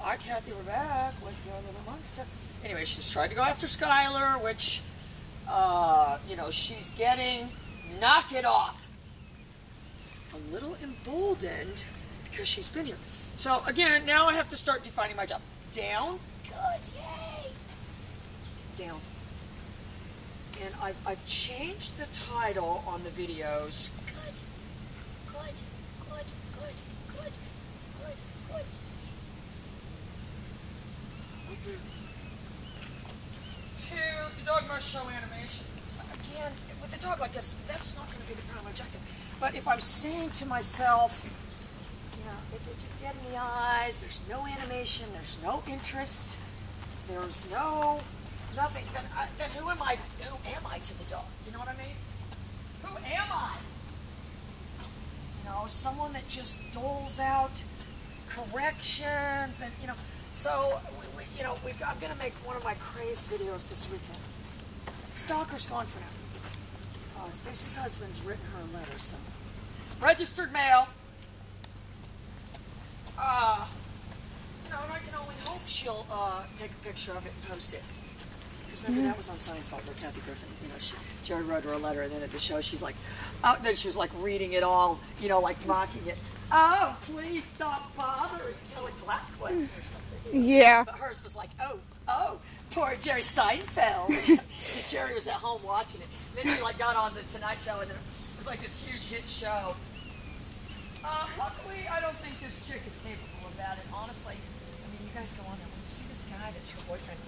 Hi, Kathy, we're back with your little monster. Anyway, she's tried to go after Skylar, which, you know, she's getting, knock it off, a little emboldened because she's been here. So, again, now I have to start defining my job. Down. Good, yay. Down. And I've changed the title on the videos. Good, good, good, good, good, good, good. The dog must show animation. Again, with a dog like this, that's not going to be the primary objective. But if I'm saying to myself, you know, it's dead in the eyes, there's no animation, there's no interest, there's nothing, then who am I to the dog? You know what I mean? Who am I? You know, someone that just doles out corrections and, you know, so, you know, I'm going to make one of my crazed videos this weekend. Stalker's gone for now. Stacy's husband's written her a letter, so. Registered mail. You know, and I can only hope she'll take a picture of it and post it. Because remember, that was on Seinfeld, where Kathy Griffin, you know, Jerry wrote her a letter, and then at the show, she's like, then she was like reading it all, you know, like mocking it. Oh, please stop bothering Kelly Blackwood or something. Yeah. But hers was like, oh, poor Jerry Seinfeld. Jerry was at home watching it. And then she like got on the Tonight Show, and it was like this huge hit show. Luckily, I don't think this chick is capable of that. And honestly, I mean, you guys go on there. When you see this guy that's your boyfriend,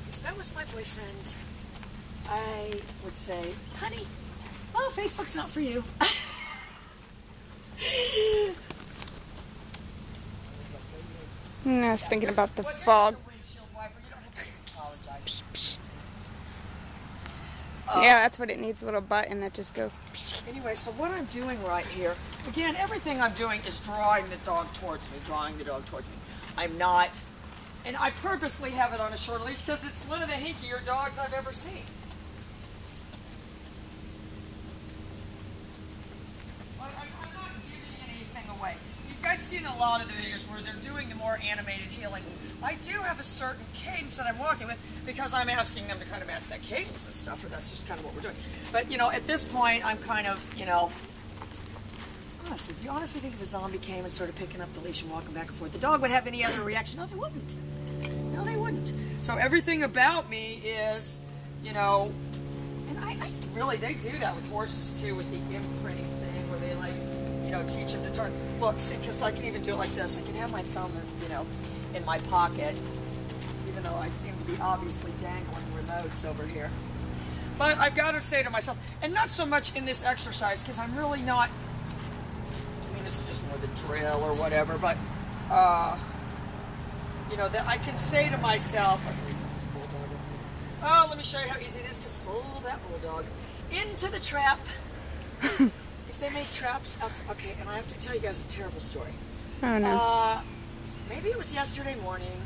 if that was my boyfriend, I would say, honey, oh, Facebook's not for you. I was thinking about the fog. Yeah, that's what it needs, a little button that just goes. Anyway, so what I'm doing right here, again, everything I'm doing is drawing the dog towards me, I'm not, and I purposely have it on a short leash because it's one of the hinkier dogs I've ever seen. I'm not giving anything away. You guys seen a lot of the videos where they're doing the more animated healing. I do have a certain cadence that I'm walking with because I'm asking them to kind of match that cadence and stuff, or that's just kind of what we're doing. But, you know, at this point, I'm kind of, you know, honestly, do you honestly think if a zombie came and started picking up the leash and walking back and forth, the dog would have any other reaction? No, they wouldn't. No, they wouldn't. So everything about me is, you know, and I really, they do that with horses too, with the imprinting thing where they like, you know, teach them to turn. Look, see, because I can even do it like this. I can have my thumb, you know, in my pocket, even though I seem to be obviously dangling remotes over here. But I've got to say to myself, and not so much in this exercise, because I'm really not, I mean, this is just more the drill or whatever, but, you know, that I can say to myself, oh, let me show you how easy it is to fool that bulldog into the trap. If they make traps outside, okay, and I have to tell you guys a terrible story. Oh, no. Maybe it was yesterday morning.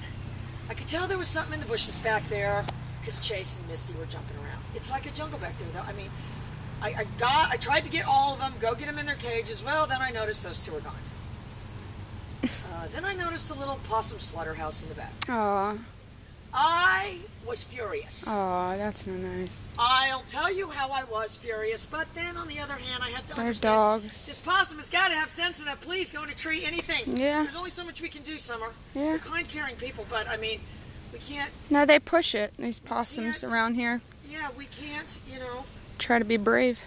I could tell there was something in the bushes back there because Chase and Misty were jumping around. It's like a jungle back there, though. I mean, I tried to get all of them, go get them in their cages. Well, then I noticed those two are gone. Then I noticed a little possum slaughterhouse in the back. Aw. I was furious. Aw, that's not nice. I'll tell you how I was furious, but then on the other hand, I have to They're understand dogs. this possum has got to have sense enough. Please go in a tree, anything. Yeah. There's only so much we can do, Summer. Yeah. We're kind, caring people, but I mean, we can't. No, they push it, these possums around here. Yeah, we can't, you know. Try to be brave.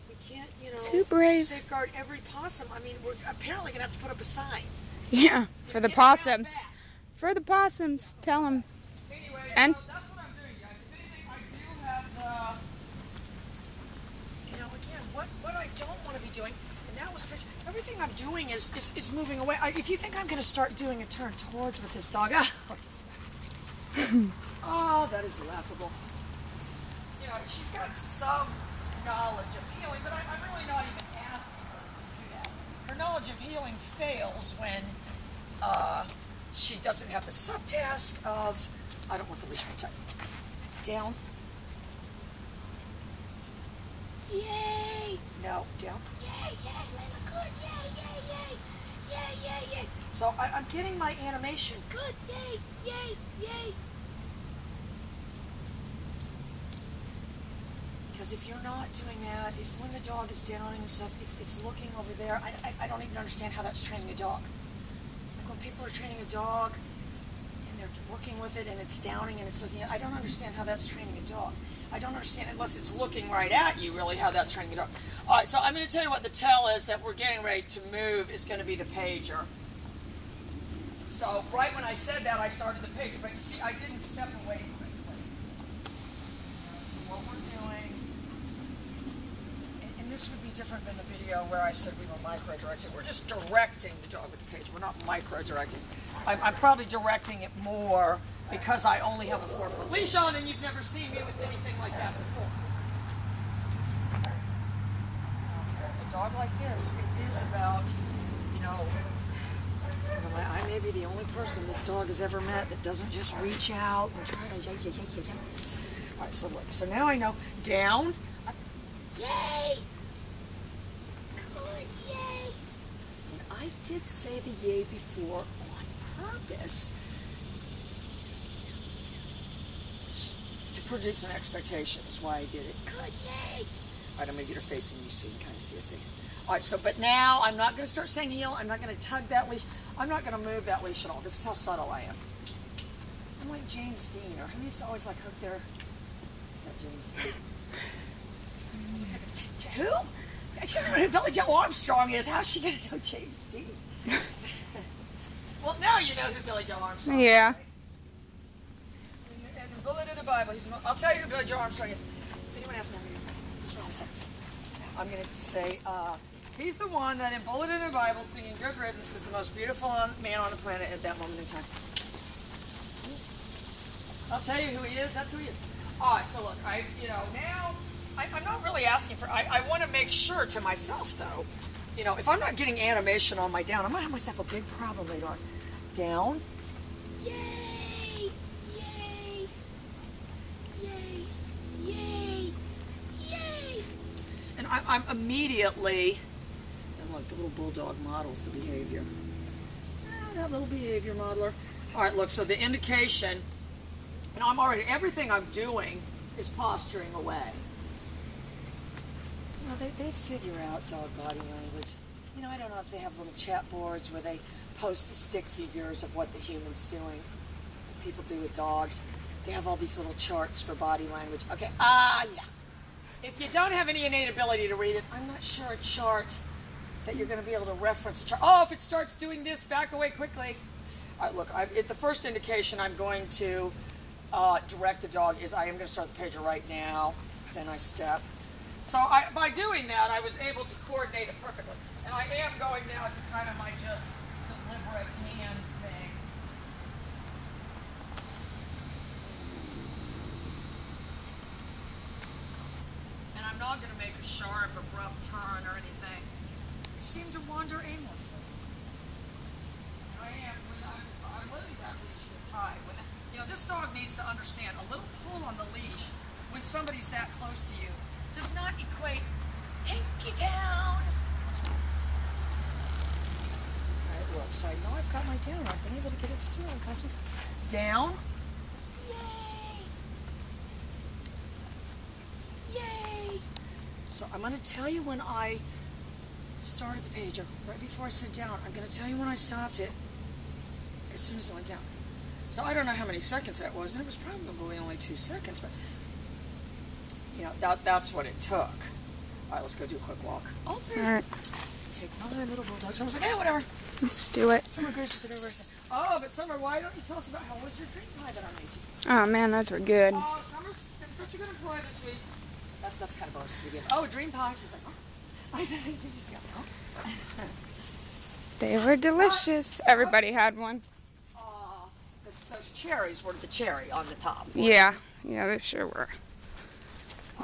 We can't, you know. Too brave. Safeguard every possum. I mean, we're apparently going to have to put up a sign. Yeah, for the possums. For the possums, tell them. Anyway, And so that's what I'm doing, guys. If anything, I do have, you know, again, what I don't want to be doing, and that was a picture, everything I'm doing is moving away. If you think I'm going to start doing a turn towards with this dog, oh, that is laughable. You know, she's got some knowledge of healing, but I'm really not even asking her to do that. Her knowledge of healing fails when she doesn't have the subtask of, I don't want the leash very tight. Down. Yay! No, down. Yay, yay, Layla, good, yay, yay, yay. yay, yay, yay. So I'm getting my animation. Good, yay, yay, yay. Because if you're not doing that, if when the dog is downing and stuff, it's looking over there, I don't even understand how that's training a dog. Like when people are training a dog and they're working with it and it's downing and it's looking at, I don't understand how that's training a dog. I don't understand, unless it's looking right at you, really, how that's training a dog. All right, so I'm going to tell you what the tell is that we're getting ready to move is going to be the pager. So right when I said that, I started the pager, but you see, I didn't step away quickly. So what we're doing, and this would be different than the video where I said we were micro-directing. We're just directing the dog with the pager. We're not micro-directing. I'm probably directing it more because I only have a 4-foot leash on, and you've never seen me with anything like that before. With a dog like this, it is about, I may be the only person this dog has ever met that doesn't just reach out and try to yay. All right, so look. So now I know. Down. Yay! Good, yay! And I did say the yay before on purpose to produce an expectation. That's why I did it. Good, yay! All right, I'm going to get her facing you so you can kind of see her face. All right, so, but now I'm not going to start saying heel. I'm not going to tug that leash. I'm not going to move that leash at all. This is how subtle I am. I'm like James Dean, or who used to always like hook their... Is that James Dean? Who? I should remember who Billy Joe Armstrong is. How's she going to know James Dean? Well, now you know who Billy Joe Armstrong is. Yeah. Right? And the bullet in the Bible, I'll tell you who Billy Joe Armstrong is. If anyone asks me, this is what I'll say. I'm going to say, he's the one that in Bullet in the Bible singing Good Riddance is the most beautiful man on the planet at that moment in time. I'll tell you who he is. That's who he is. All right, so look, now I'm not really asking for, I want to make sure to myself, though, if I'm not getting animation on my down, I'm going to have myself a big problem later on. Down. Yay! Yay! Yay! Yay! Yay! And I'm immediately, and look, the little bulldog models the behavior. That little behavior modeler. All right, look, so the indication, and I'm already, everything I'm doing is posturing away. They figure out dog body language. I don't know if they have little chat boards where they post stick figures of what the human's doing. People do with dogs. They have all these little charts for body language. Okay, yeah. If you don't have any innate ability to read it, I'm not sure a chart that you're going to be able to reference. Oh, if it starts doing this, back away quickly. All right, look, the first indication I'm going to direct the dog is I am going to start the pager right now. Then I step. So by doing that, I was able to coordinate it perfectly. And I am going now to kind of my just deliberate hand thing. And I'm not going to make a sharp, abrupt turn or anything. I seem to wander aimlessly. And I'm letting that leash tie. This dog needs to understand a little pull on the leash when somebody's that close to you does not equate hinky town. Alright, look, so I know I've got my down. I've been able to get it to do it. Down. Yay! Yay! So I'm going to tell you when I started the pager. Right before I said down, I'm going to tell you when I stopped it as soon as it went down. So I don't know how many seconds that was, and it was probably only 2 seconds, but that's what it took. All right, let's go do a quick walk. All right. Take another little bulldog. Someone's like, whatever. Let's do it. Summer Grace did over. Oh, but Summer, why don't you tell us about how was your dream pie that I made you? Oh man, those were good. Oh, Summer's been such a good employee this week. That's kind of bonus we get. Oh, dream pie. She's like, They were delicious. Everybody had one. Those cherries were the cherry on the top. Yeah, they sure were.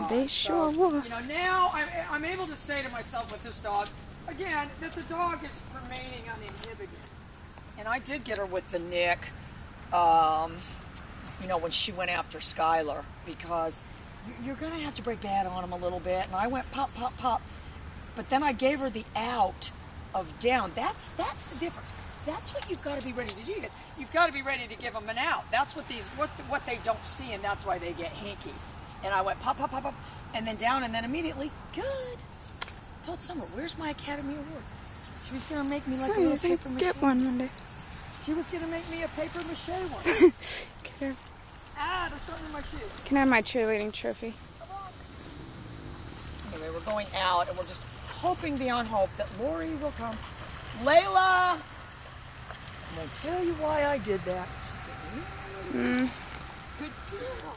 They sure were. Now I'm able to say to myself with this dog, again, that the dog is remaining uninhibited. And I did get her with the nick, when she went after Skylar, because you're going to have to break bad on him a little bit. And I went pop, pop, pop. But then I gave her the out of down. That's the difference. That's what you've got to be ready to do, guys. You've got to be ready to give them an out. That's what what they don't see, and that's why they get hinky. And I went pop, pop, pop, pop, and then down, and then immediately, good. I told Summer, where's my Academy Award? She was going to make me like a little paper mache. Get one day. She was going to make me a paper mache one. There's something in my shoe. Can I have my cheerleading trophy? Come on. Anyway, we're going out, and we're just hoping beyond hope that Lori will come. Layla! I'm going to tell you why I did that. Good girl.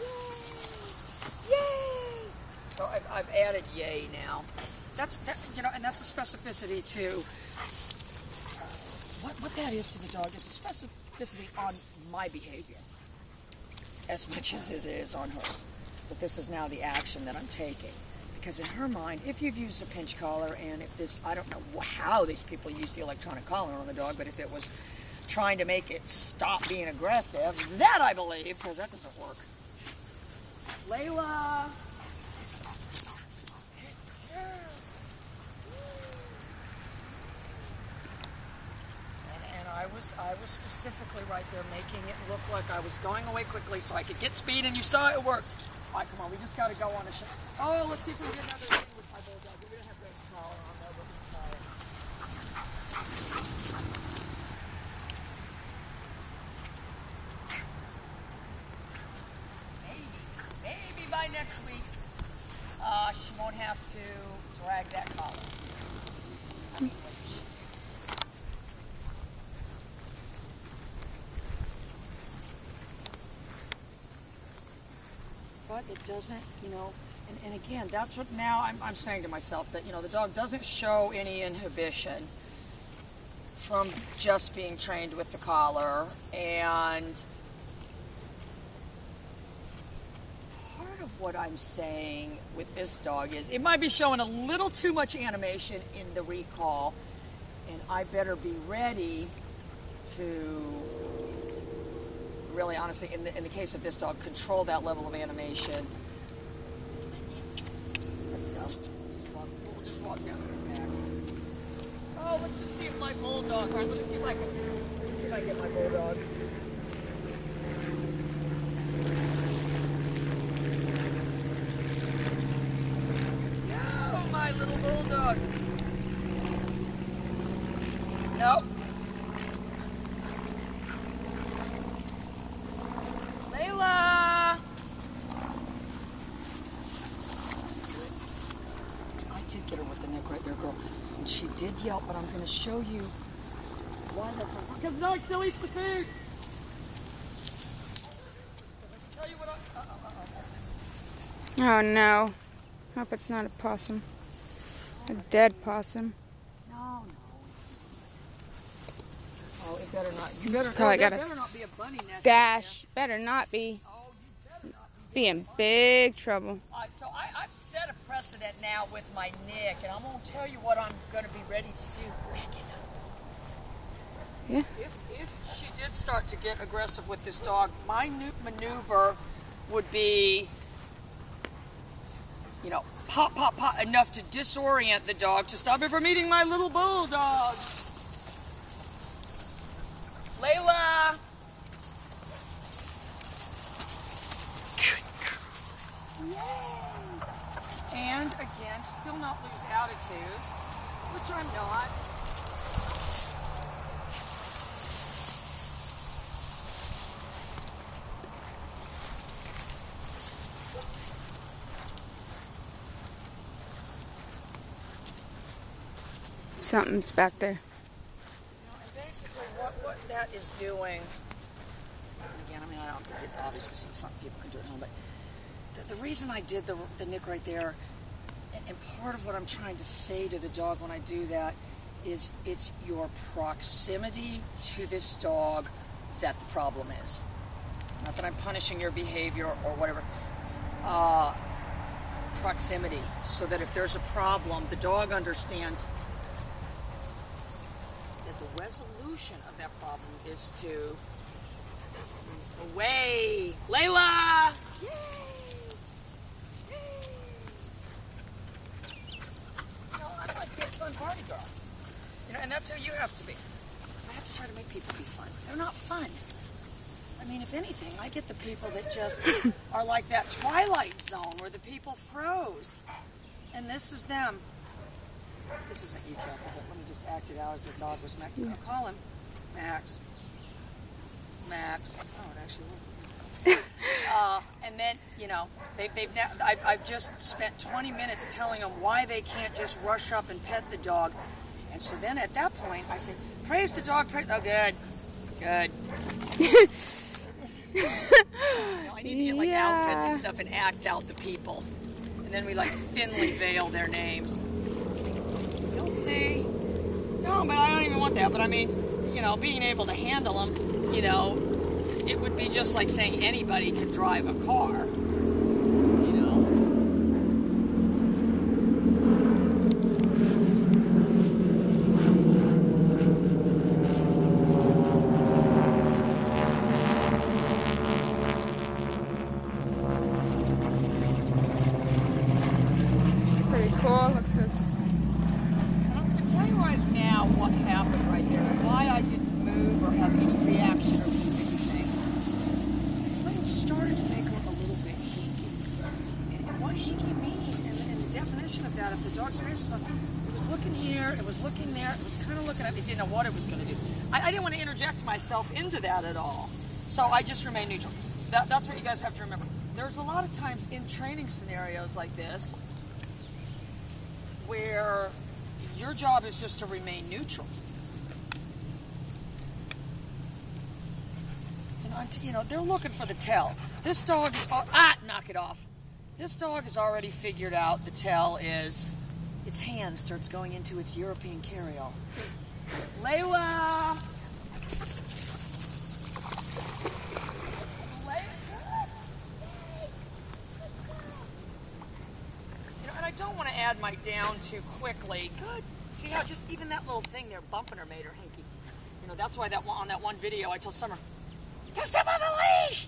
Yay! Yay! So I've added yay now. And that's the specificity too. What that is to the dog is a specificity on my behavior as much as it is on hers. But this is now the action that I'm taking. Because in her mind, if you've used a pinch collar, and if this, I don't know how these people use the electronic collar on the dog, but if it was trying to make it stop being aggressive, that I believe, because that doesn't work. Layla! And I was specifically right there making it look like I was going away quickly so I could get speed, and you saw it worked. All right, come on, we just got to go on a shot. Oh, let's see if we can get another thing with my bulldog. We're going to have that collar on there. We're going to try it. Maybe by next week, she won't have to drag that collar. But it doesn't, and again, that's what now I'm saying to myself, that, the dog doesn't show any inhibition from just being trained with the collar. And part of what I'm saying with this dog is it might be showing a little too much animation in the recall, and I better be ready to really, honestly, in the case of this dog, control that level of animation. Let's go. We'll just walk down to the back. Oh, let's just see if my bulldog. All right, let me see if I get my bulldog. No, my little bulldog. Nope. Get her with the neck right there, girl. And she did yelp, but I'm going to show you why that's not. Because the dog still eats the food. I can tell you what Oh no. Hope it's not a possum. A dead possum. No. Oh, it better not. You better, probably got better not be a bunny nest. Dash. Better not be. Oh, you better not be in big trouble. So I've set a precedent now with my Nick, and I'm going to tell you what I'm going to be ready to do. Back it up. Yeah. If she did start to get aggressive with this dog, my new maneuver would be, pop, pop, pop, enough to disorient the dog to stop it from eating my little bulldog. Layla! Yay! And again, still not lose attitude, which I'm not. Something's back there. And basically what that is doing, again, I don't think it obviously some people can do it at home, but the reason I did the nick right there, and part of what I'm trying to say to the dog when I do that, is it's your proximity to this dog that the problem is. Not that I'm punishing your behavior or whatever. Proximity, so that if there's a problem, the dog understands that the resolution of that problem is to away. Layla! Yay! I'm like that fun party girl. You know, and that's who you have to be. I have to try to make people be fun. They're not fun. I mean, if anything, I get the people that just are like that Twilight Zone where the people froze. And this is them. This isn't you, Kathy, but let me just act it out as the dog was Max. I'll call him Max. Max. Oh, it actually worked. And then, you know, I've just spent 20 minutes telling them why they can't just rush up and pet the dog. And so then at that point, I said, praise the dog, praise. Oh, good. Good. You know, I need to get like outfits and stuff and act out the people. And then we like thinly veil their names. You'll see. No, but I don't even want that. But I mean, you know, being able to handle them, you know, it would be just like saying anybody could drive a car. You know. Pretty cool. Looks so. I'm going to tell you right now what happened right there and why I didn't move or have any reaction or anything. It started to make her a little bit hinky. And what hinky means, and the definition of that, if the dog's face was on, it was looking here, it was looking there, it was kind of looking at me, it didn't know what it was going to do. I didn't want to interject myself into that at all. So I just remained neutral. That's what you guys have to remember. There's a lot of times in training scenarios like this where your job is just to remain neutral. You know, they're looking for the tell. This dog is, knock it off. This dog has already figured out the tell is its hand starts going into its European carryall. Layla! You know, and I don't want to add my down too quickly. Good. See how just even that little thing there bumping her made her hinky. You know, that's why on that one video I told Summer, just step on the leash!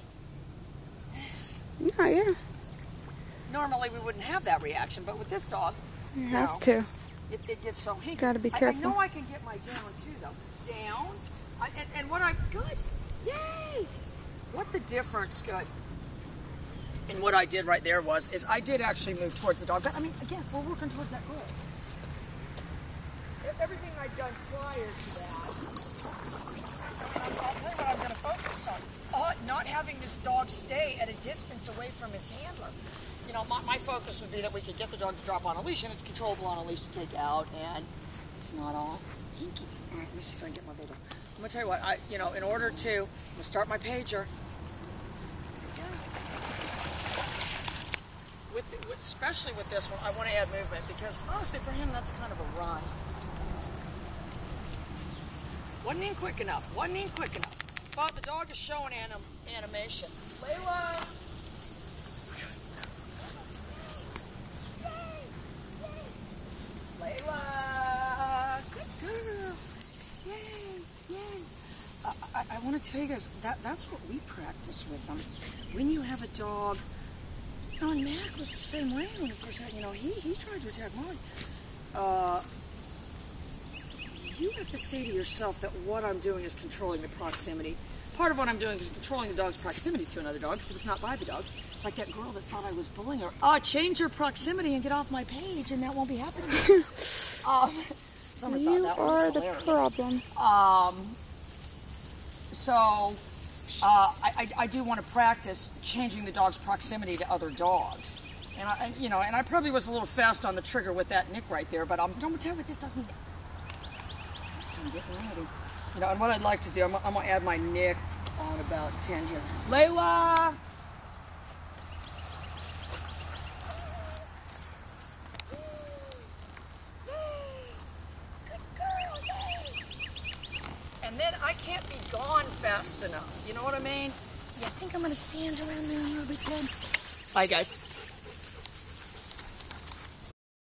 Oh, yeah. Normally we wouldn't have that reaction, but with this dog, You have to. It gets so hinky. Gotta be careful. I know I can get my down too, though. Down. And what good. Yay! What the difference, good. And what I did right there is I did actually move towards the dog. But I mean, again, we're working towards that goal. Everything I've done prior to that, I'll tell you what I'm going to focus on. Not having this dog stay at a distance away from its handler. You know, my focus would be that we could get the dog to drop on a leash, and it's controllable on a leash to take out, and it's not all hinky. All right, let me see if I can get my bulldog. I'm going to tell you what, in order to, I'm going to start my pager. Especially with this one, I want to add movement, because honestly, for him, that's kind of a run. Wasn't even quick enough. But the dog is showing animation. Layla! Layla! Good girl! Yay! I want to tell you guys, that's what we practice with them. When you have a dog, and Mac was the same way when he first had, he tried to attack Molly. You have to say to yourself that what I'm doing is controlling the proximity. Part of what I'm doing is controlling the dog's proximity to another dog, because if it's not by the dog, it's like that girl that thought I was bullying her. Change your proximity and get off my page, and that won't be happening. You are the problem. I do want to practice changing the dog's proximity to other dogs. And I probably was a little fast on the trigger with that nick right there, but don't tell me what this dog needs. So I'm getting ready. And what I'd like to do, I'm going to add my nick on about 10 here. Layla! Good girl, yay! And then I can't be gone fast enough. You know what I mean? Yeah, I think I'm going to stand around there a little bit, Ted. Bye, guys.